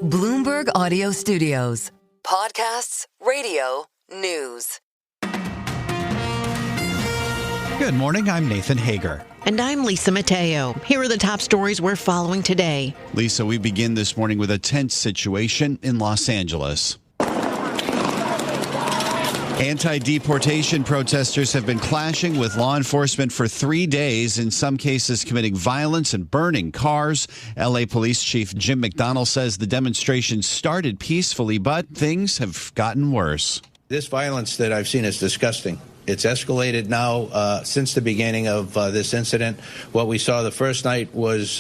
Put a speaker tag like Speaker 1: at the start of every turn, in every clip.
Speaker 1: Bloomberg Audio Studios. Podcasts, radio, news.
Speaker 2: Good morning, I'm Nathan Hager.
Speaker 3: And I'm Lisa Mateo. Here are the top stories we're following today.
Speaker 2: Lisa, we begin this morning with a tense situation in Los Angeles. Anti-deportation protesters have been clashing with law enforcement for 3 days, in some cases committing violence and burning cars. L.A. Police Chief Jim McDonnell says the demonstration started peacefully, but things have gotten worse.
Speaker 4: This violence that I've seen is disgusting. It's escalated now since the beginning of this incident. What we saw the first night was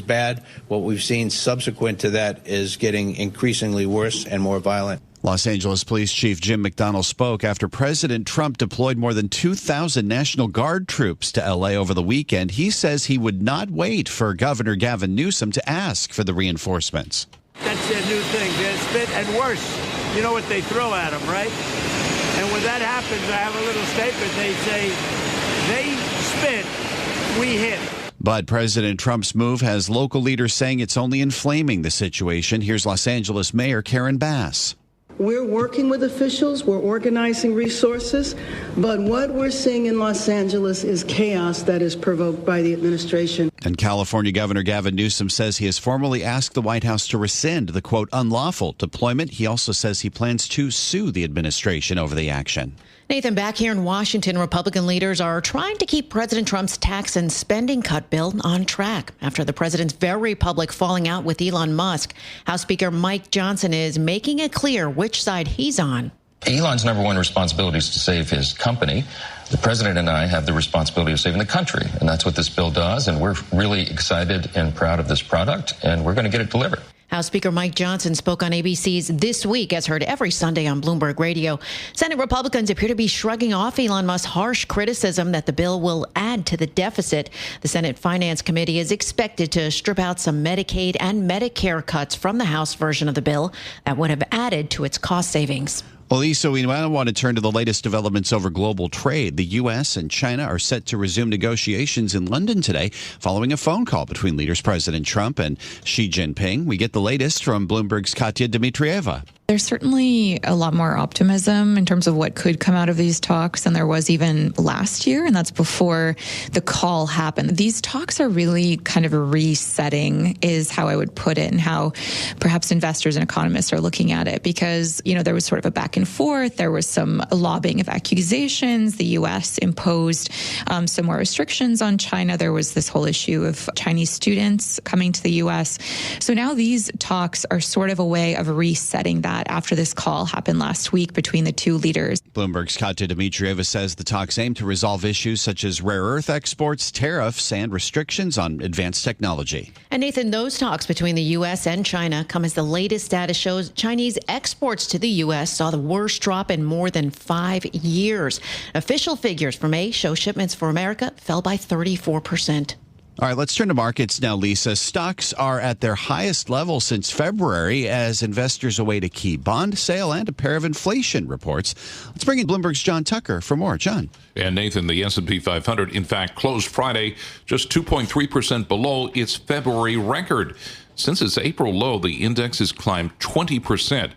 Speaker 4: bad. What we've seen subsequent to that is getting increasingly worse and more violent.
Speaker 2: Los Angeles Police Chief Jim McDonnell spoke after President Trump deployed more than 2,000 National Guard troops to L.A. over the weekend. He says he would not wait for Governor Gavin Newsom to ask for the reinforcements.
Speaker 5: That's their new thing. They're spit and worse. You know what they throw at them, right? And when that happens, I have a little statement. They say, they spit, we hit.
Speaker 2: But President Trump's move has local leaders saying it's only inflaming the situation. Here's Los Angeles Mayor Karen Bass.
Speaker 6: We're working with officials, we're organizing resources, but what we're seeing in Los Angeles is chaos that is provoked by the administration.
Speaker 2: And California Governor Gavin Newsom says he has formally asked the White House to rescind the, quote, unlawful deployment. He also says he plans to sue the administration over the action.
Speaker 3: Nathan, back here in Washington, Republican leaders are trying to keep President Trump's tax and spending cut bill on track after the president's very public falling out with Elon Musk. House Speaker Mike Johnson is making it clear which side he's on.
Speaker 7: Elon's number one responsibility is to save his company. The president and I have the responsibility of saving the country, and that's what this bill does. And we're really excited and proud of this product, and we're going to get it delivered.
Speaker 3: House Speaker Mike Johnson spoke on ABC's This Week, as heard every Sunday on Bloomberg Radio. Senate Republicans appear to be shrugging off Elon Musk's harsh criticism that the bill will add to the deficit. The Senate Finance Committee is expected to strip out some Medicaid and Medicare cuts from the House version of the bill that would have added to its cost savings.
Speaker 2: Well, Lisa, we now want to turn to the latest developments over global trade. The U.S. and China are set to resume negotiations in London today following a phone call between leaders President Trump and Xi Jinping. We get the latest from Bloomberg's Katya Dmitrieva.
Speaker 8: There's certainly a lot more optimism in terms of what could come out of these talks than there was even last year, and that's before the call happened. These talks are really kind of a resetting, is how I would put it, and how perhaps investors and economists are looking at it, because, you know, there was sort of a back and forth. There was some lobbying of accusations. The U.S. imposed some more restrictions on China. There was this whole issue of Chinese students coming to the U.S. So now these talks are sort of a way of resetting that after this call happened last week between the two leaders.
Speaker 2: Bloomberg's Katya Dmitrieva says the talks aim to resolve issues such as rare earth exports, tariffs, and restrictions on advanced technology.
Speaker 3: And Nathan, those talks between the U.S. and China come as the latest data shows Chinese exports to the U.S. saw the worst drop in more than 5 years. Official figures for May show shipments for America fell by 34%.
Speaker 2: All right, let's turn to markets now, Lisa. Stocks are at their highest level since February as investors await a key bond sale and a pair of inflation reports. Let's bring in Bloomberg's John Tucker for more. John.
Speaker 9: And Nathan, the S&P 500, in fact, closed Friday just 2.3% below its February record. Since its April low, the index has climbed 20%.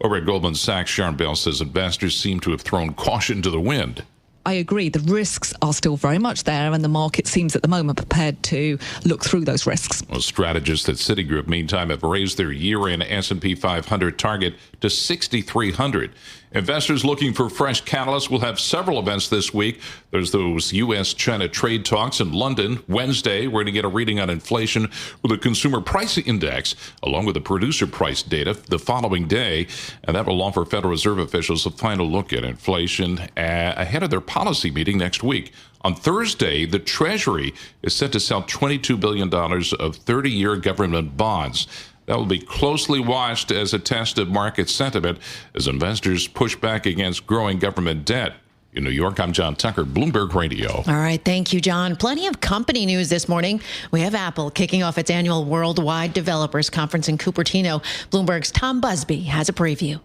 Speaker 9: Over at Goldman Sachs, Sharon Bell says investors seem to have thrown caution to the wind.
Speaker 10: I agree. The risks are still very much there, and the market seems at the moment prepared to look through those risks.
Speaker 9: Well, strategists at Citigroup, meantime, have raised their year-end S&P 500 target to 6,300. Investors looking for fresh catalysts will have several events this week. There's those U.S.-China trade talks in London. Wednesday, we're going to get a reading on inflation with the consumer price index, along with the producer price data the following day. And that will offer Federal Reserve officials a final look at inflation ahead of their policy meeting next week. On Thursday, the Treasury is set to sell $22 billion of 30-year government bonds. That will be closely watched as a test of market sentiment as investors push back against growing government debt. In New York, I'm John Tucker, Bloomberg Radio.
Speaker 3: All right. Thank you, John. Plenty of company news this morning. We have Apple kicking off its annual Worldwide Developers Conference in Cupertino. Bloomberg's Tom Busby has a preview.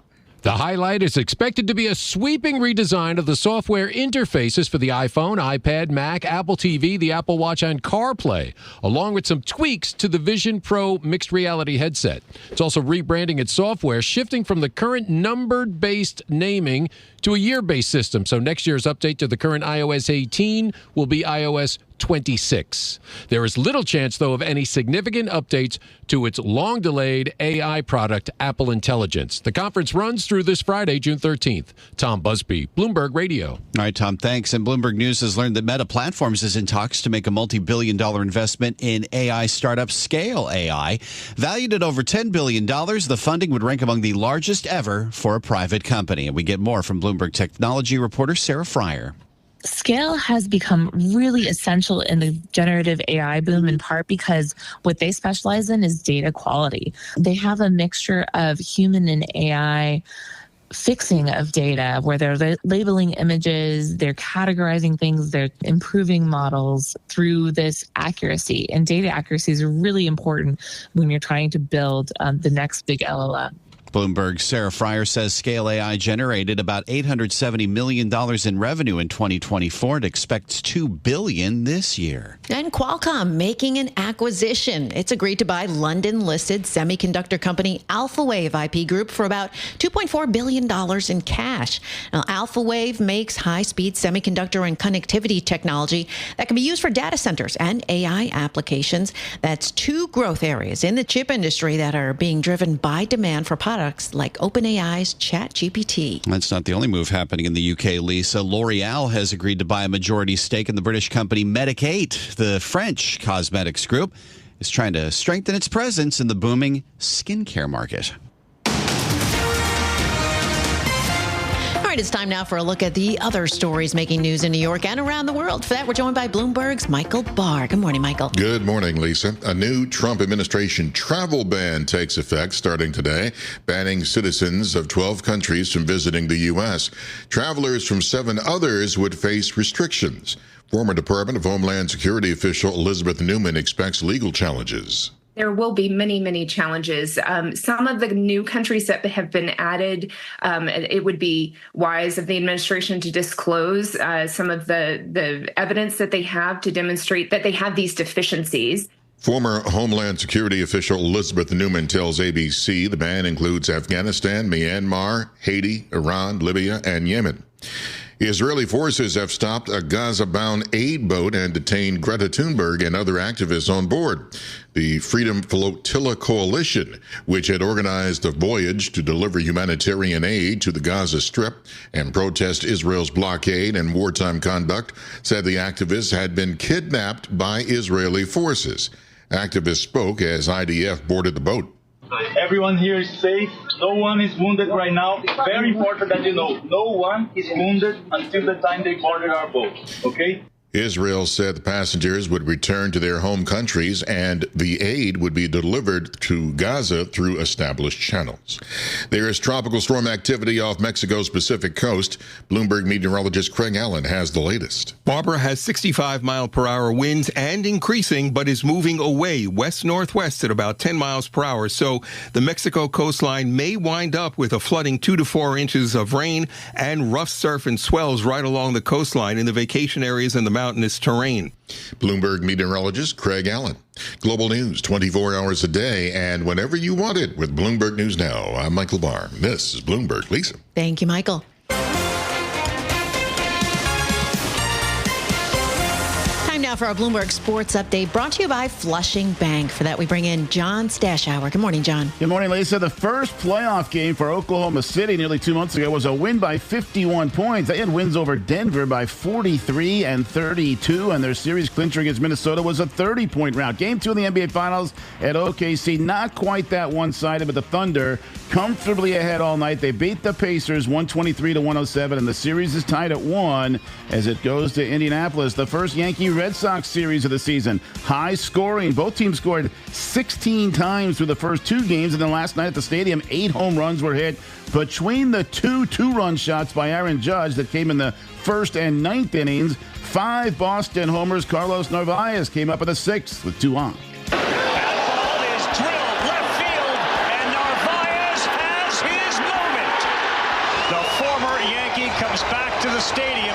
Speaker 11: The highlight is expected to be a sweeping redesign of the software interfaces for the iPhone, iPad, Mac, Apple TV, the Apple Watch, and CarPlay, along with some tweaks to the Vision Pro mixed reality headset. It's also rebranding its software, shifting from the current numbered-based naming to a year-based system. So next year's update to the current iOS 18 will be iOS 26. There is little chance, though, of any significant updates to its long-delayed AI product, Apple Intelligence. The conference runs through this Friday, June 13th. Tom Busby, Bloomberg Radio.
Speaker 2: All right, Tom, thanks. And Bloomberg News has learned that Meta Platforms is in talks to make a multi-billion-dollar investment in AI startup Scale AI. Valued at over $10 billion, the funding would rank among the largest ever for a private company. And we get more from Bloomberg technology reporter Sarah Fryer.
Speaker 12: Scale has become really essential in the generative AI boom, in part because what they specialize in is data quality. They have a mixture of human and AI fixing of data where they're labeling images, they're categorizing things, they're improving models through this accuracy. And data accuracy is really important when you're trying to build the next big LLM.
Speaker 2: Bloomberg's Sarah Fryer says Scale AI generated about $870 million in revenue in 2024 and expects $2 billion this year.
Speaker 3: And Qualcomm making an acquisition. It's agreed to buy London-listed semiconductor company Alphawave IP Group for about $2.4 billion in cash. Now, Alphawave makes high-speed semiconductor and connectivity technology that can be used for data centers and AI applications. That's two growth areas in the chip industry that are being driven by demand for products like OpenAI's ChatGPT.
Speaker 2: That's not the only move happening in the UK, Lisa. L'Oreal has agreed to buy a majority stake in the British company Medik8. The French cosmetics group is trying to strengthen its presence in the booming skincare market.
Speaker 3: It's time now for a look at the other stories making news in New York and around the world. For that, we're joined by Bloomberg's Michael Barr. Good morning, Michael.
Speaker 13: Good morning, Lisa. A new Trump administration travel ban takes effect starting today, banning citizens of 12 countries from visiting the U.S. Travelers from 7 others would face restrictions. Former Department of Homeland Security official Elizabeth Newman expects legal challenges.
Speaker 14: There will be many, many challenges. Some of the new countries that have been added, it would be wise of the administration to disclose some of the evidence that they have to demonstrate that they have these deficiencies.
Speaker 13: Former Homeland Security official Elizabeth Newman tells ABC the ban includes Afghanistan, Myanmar, Haiti, Iran, Libya, and Yemen. Israeli forces have stopped a Gaza-bound aid boat and detained Greta Thunberg and other activists on board. The Freedom Flotilla Coalition, which had organized a voyage to deliver humanitarian aid to the Gaza Strip and protest Israel's blockade and wartime conduct, said the activists had been kidnapped by Israeli forces. Activists spoke as IDF boarded the boat.
Speaker 15: Everyone here is safe. No one is wounded right now. Very important that you know, no one is wounded until the time they boarded our boat, okay?
Speaker 13: Israel said the passengers would return to their home countries and the aid would be delivered to Gaza through established channels. There is tropical storm activity off Mexico's Pacific coast. Bloomberg meteorologist Craig Allen has the latest.
Speaker 16: Barbara has 65-mile-per-hour winds and increasing, but is moving away west-northwest at about 10 miles per hour. So the Mexico coastline may wind up with a flooding 2 to 4 inches of rain and rough surf and swells right along the coastline in the vacation areas and the mountainous terrain.
Speaker 13: Bloomberg meteorologist Craig Allen. Global news 24 hours a day and whenever you want it with Bloomberg News Now. I'm Michael Barr. This is Bloomberg. Lisa.
Speaker 3: Thank you, Michael. Time now for our Bloomberg Sports Update, brought to you by Flushing Bank. For that, we bring in John Stashower. Good morning, John.
Speaker 17: Good morning, Lisa. The first playoff game for Oklahoma City nearly 2 months ago was a win by 51 points. They had wins over Denver by 43 and 32, and their series clincher against Minnesota was a 30-point rout. Game 2 of the NBA Finals at OKC, not quite that one-sided, but the Thunder comfortably ahead all night. They beat the Pacers 123-107, and the series is tied at 1 as it goes to Indianapolis. The first Yankee-Red Sox series of the season. High scoring. Both teams scored 16 times through the first 2 games, and then last night at the stadium, 8 home runs were hit between the 2 two-run shots by Aaron Judge that came in the first and 9th innings. 5 Boston homers. Carlos Narvaez came up in the 6th with 2 on.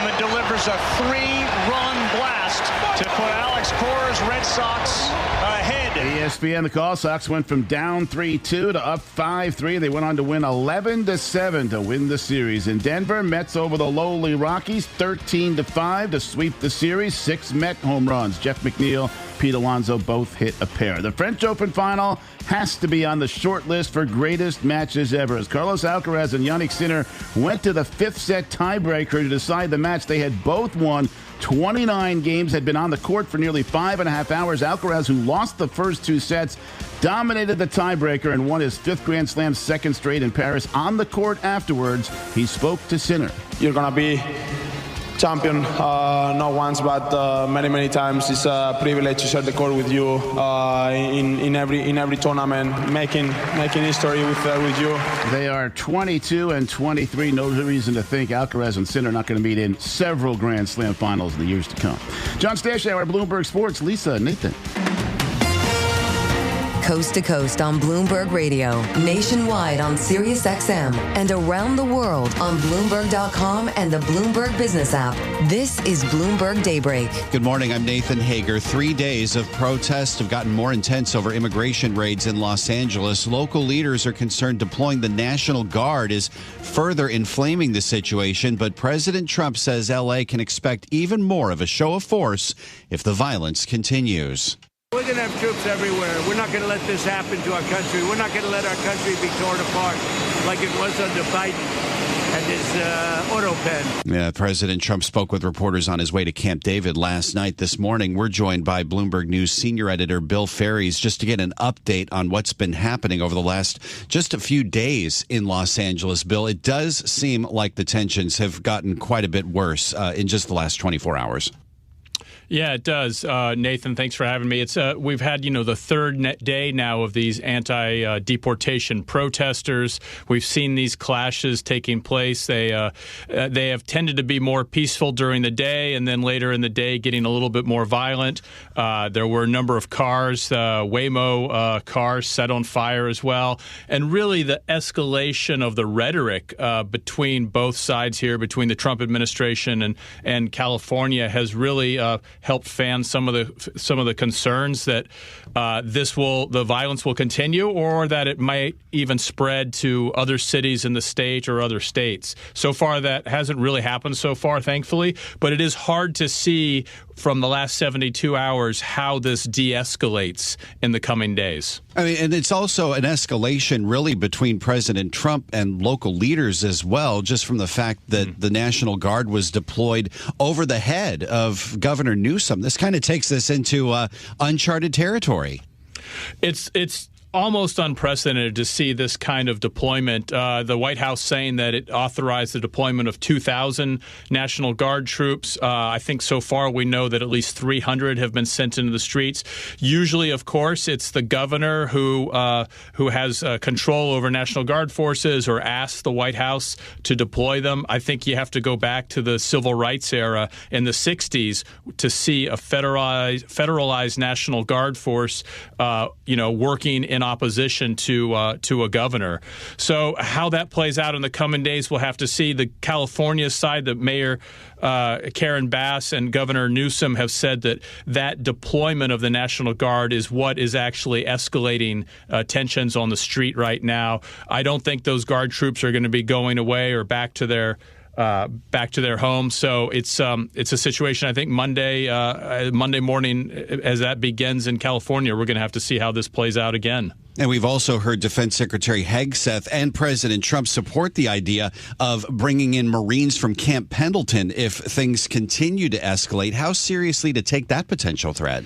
Speaker 18: and delivers a 3-run blast to put Alex Cora's Red Sox ahead.
Speaker 17: ESPN, the call. Sox went from down 3-2 to up 5-3. They went on to win 11-7 to win the series. In Denver, Mets over the lowly Rockies 13-5 to sweep the series. 6 Met home runs. Jeff McNeil, Pete Alonso both hit a pair. The French Open final has to be on the short list for greatest matches ever, as Carlos Alcaraz and Jannik Sinner went to the 5th set tiebreaker to decide the match. They had both won 29 games, had been on the court for nearly 5.5 hours. Alcaraz, who lost the first 2 sets, dominated the tiebreaker and won his 5th Grand Slam, 2nd straight in Paris. On the court afterwards, he spoke to Sinner.
Speaker 19: You're going to be champion, not once, but many times. It's a privilege to share the court with you in every tournament, making history with you.
Speaker 17: They are 22 and 23. No reason to think Alcaraz and Sinner are not going to meet in several Grand Slam finals in the years to come. John Stashower, Bloomberg Sports. Lisa, Nathan.
Speaker 1: Coast to coast on Bloomberg Radio, nationwide on Sirius XM, and around the world on Bloomberg.com and the Bloomberg Business app. This is Bloomberg Daybreak.
Speaker 2: Good morning. I'm Nathan Hager. 3 days of protests have gotten more intense over immigration raids in Los Angeles. Local leaders are concerned deploying the National Guard is further inflaming the situation, but President Trump says L.A. can expect even more of a show of force if the violence continues.
Speaker 5: We're going to have troops everywhere. We're not going to let this happen to our country. We're not going to let our country be torn apart like it was under Biden and his auto pen.
Speaker 2: Yeah, President Trump spoke with reporters on his way to Camp David last night. This morning, we're joined by Bloomberg News senior editor Bill Ferries just to get an update on what's been happening over the last just a few days in Los Angeles. Bill, it does seem like the tensions have gotten quite a bit worse in just the last 24 hours.
Speaker 20: Yeah, it does. Nathan, thanks for having me. It's we've had, the third day now of these anti-deportation protesters. We've seen these clashes taking place. They have tended to be more peaceful during the day, and then later in the day getting a little bit more violent. There were a number of cars, Waymo cars, set on fire as well. And really the escalation of the rhetoric between both sides here, between the Trump administration and California, has really helped fan some of the concerns that the violence will continue, or that it might even spread to other cities in the state or other states. So far, that hasn't really happened so far, thankfully, but it is hard to see from the last 72 hours how this de-escalates in the coming days.
Speaker 2: I mean, and it's also an escalation really between President Trump and local leaders as well, just from the fact that the National Guard was deployed over the head of Governor Newsom. This kind of takes this into uncharted territory.
Speaker 20: It's almost unprecedented to see this kind of deployment. The White House saying that it authorized the deployment of 2,000 National Guard troops. I think so far we know that at least 300 have been sent into the streets. Usually, of course, it's the governor who has control over National Guard forces or asks the White House to deploy them. I think you have to go back to the civil rights era in the 60s to see a federalized National Guard force, working in opposition to a governor. So how that plays out in the coming days, we'll have to see. The California side, the Mayor Karen Bass and Governor Newsom have said that deployment of the National Guard is what is actually escalating tensions on the street right now. I don't think those Guard troops are going to be going away or back to their homes. So it's a situation. I think Monday morning, as that begins in California, we're going to have to see how this plays out again.
Speaker 2: And we've also heard Defense Secretary Hegseth and President Trump support the idea of bringing in Marines from Camp Pendleton if things continue to escalate. How seriously to take that potential threat?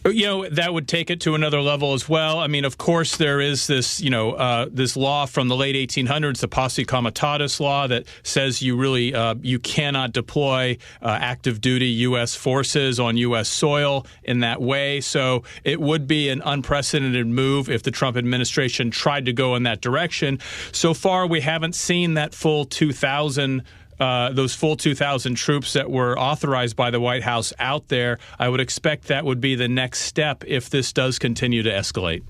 Speaker 20: That would take it to another level as well. I mean, of course, there is this, this law from the late 1800s, the Posse Comitatus law, that says you cannot deploy active duty U.S. forces on U.S. soil in that way. So it would be an unprecedented move if the Trump administration tried to go in that direction. So far, we haven't seen that full 2,000 those full 2,000 troops that were authorized by the White House out there. I would expect that would be the next step if this does continue to escalate.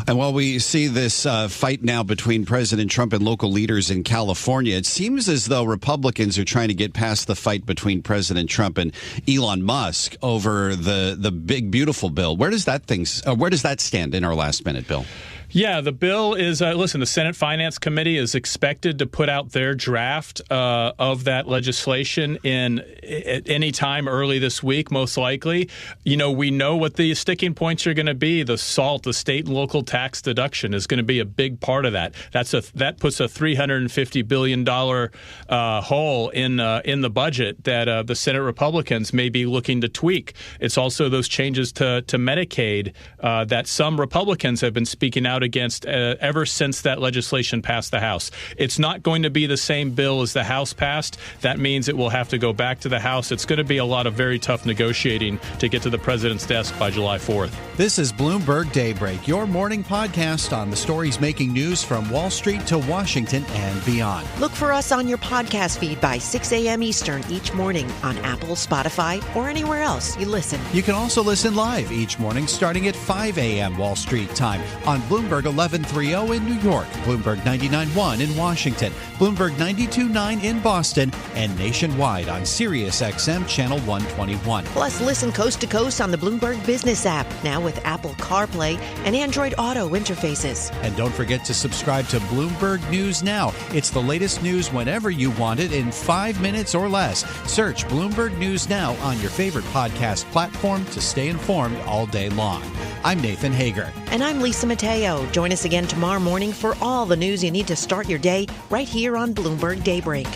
Speaker 2: And while we see this fight now between President Trump and local leaders in California, it seems as though Republicans are trying to get past the fight between President Trump and Elon Musk over the big, beautiful bill. Where does that stand in our last minute, Bill?
Speaker 20: Yeah, the bill is, listen, the Senate Finance Committee is expected to put out their draft of that legislation at any time early this week, most likely. You know, we know what the sticking points are going to be. The SALT, the state and local tax deduction, is going to be a big part of that. That puts a $350 billion hole in the budget that the Senate Republicans may be looking to tweak. It's also those changes to Medicaid that some Republicans have been speaking out against ever since that legislation passed the House. It's not going to be the same bill as the House passed. That means it will have to go back to the House. It's going to be a lot of very tough negotiating to get to the president's desk by July 4th.
Speaker 21: This is Bloomberg Daybreak, your morning podcast on the stories making news from Wall Street to Washington and beyond.
Speaker 22: Look for us on your podcast feed by 6 a.m. Eastern each morning on Apple, Spotify, or anywhere else you listen.
Speaker 21: You can also listen live each morning starting at 5 a.m. Wall Street time on Bloomberg 1130 in New York, Bloomberg 99.1 in Washington, Bloomberg 92.9 in Boston, and nationwide on Sirius XM Channel 121.
Speaker 22: Plus, listen coast to coast on the Bloomberg Business app, now with Apple CarPlay and Android Auto interfaces.
Speaker 21: And don't forget to subscribe to Bloomberg News Now. It's the latest news whenever you want it in 5 minutes or less. Search Bloomberg News Now on your favorite podcast platform to stay informed all day long. I'm Nathan Hager.
Speaker 22: And I'm Lisa Mateo. Join us again tomorrow morning for all the news you need to start your day right here on Bloomberg Daybreak.